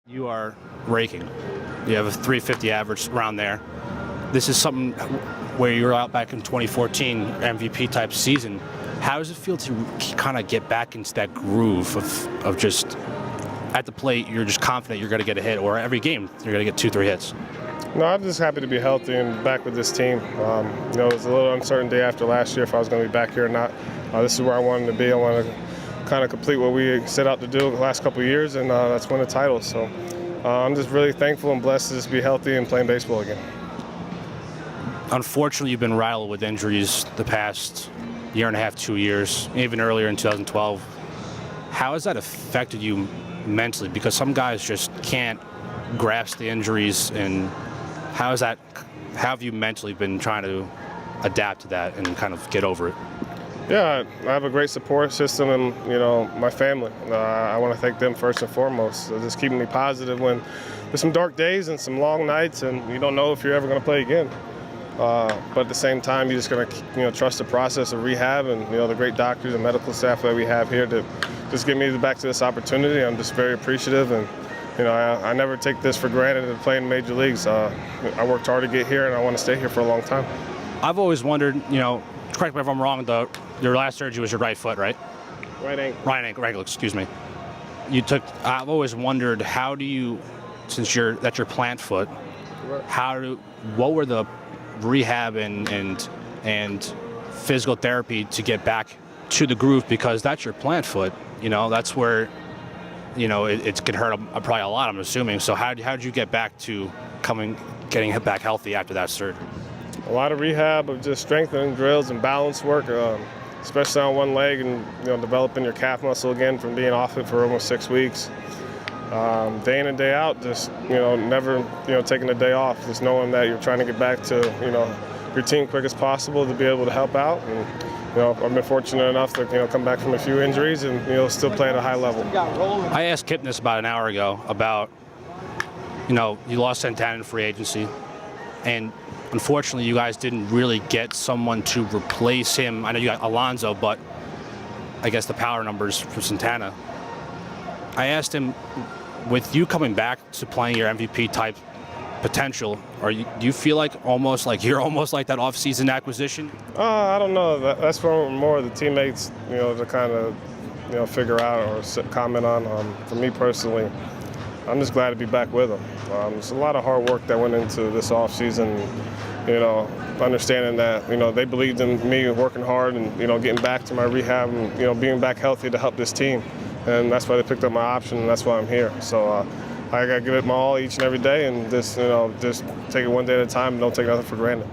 You are raking. You have a 350 average around there. This is something where you were out back in 2014, MVP type season. How does it feel to kind of get back into that groove of just at the plate, you're just confident you're going to get a hit, or every game you're going to get 2-3 hits? No, I'm just happy to be healthy and back with this team. It was a little uncertain day after last year if I was going to be back here or not. This is where I wanted to be. I want to kind of complete what we set out to do the last couple of years, and that's win a title. So I'm just really thankful and blessed to just be healthy and playing baseball again. Unfortunately, you've been rattled with injuries the past year and a half, 2 years, even earlier in 2012. How has that affected you mentally? Because some guys just can't grasp the injuries, and how have you mentally been trying to adapt to that and kind of get over it? Yeah, I have a great support system and, my family. I want to thank them first and foremost. So just keeping me positive when there's some dark days and some long nights and you don't know if you're ever going to play again. But at the same time, you're just going to, trust the process of rehab and, the great doctors and medical staff that we have here to just get me back to this opportunity. I'm just very appreciative, and, I never take this for granted to play in major leagues. I worked hard to get here, and I want to stay here for a long time. I've always wondered, correct me if I'm wrong, your last surgery was your right foot, right? Right ankle. Right ankle, excuse me. I've always wondered, how do you, since that's your plant foot, what were the rehab and physical therapy to get back to the groove? Because that's your plant foot, that's where, it could hurt probably a lot, I'm assuming. So how did you get back to getting back healthy after that surgery? A lot of rehab of just strengthening drills and balance work, especially on one leg, and developing your calf muscle again from being off it for almost 6 weeks. Day in and day out, just never taking a day off, just knowing that you're trying to get back to your team quick as possible to be able to help out. And I've been fortunate enough to come back from a few injuries and still play at a high level. I asked Kip this about an hour ago about you lost Santana in free agency, and unfortunately you guys didn't really get someone to replace him. I know you got Alonso, but I guess the power numbers for Santana. I asked him, with you coming back to playing your MVP type potential, do you feel like you're almost like that off-season acquisition? I don't know. That's for more of the teammates, to kind of figure out or comment on. For me personally, I'm just glad to be back with them. There's a lot of hard work that went into this off-season, understanding that, they believed in me working hard and, getting back to my rehab and, being back healthy to help this team. And that's why they picked up my option, and that's why I'm here. So I got to give it my all each and every day, and just take it one day at a time and don't take nothing for granted.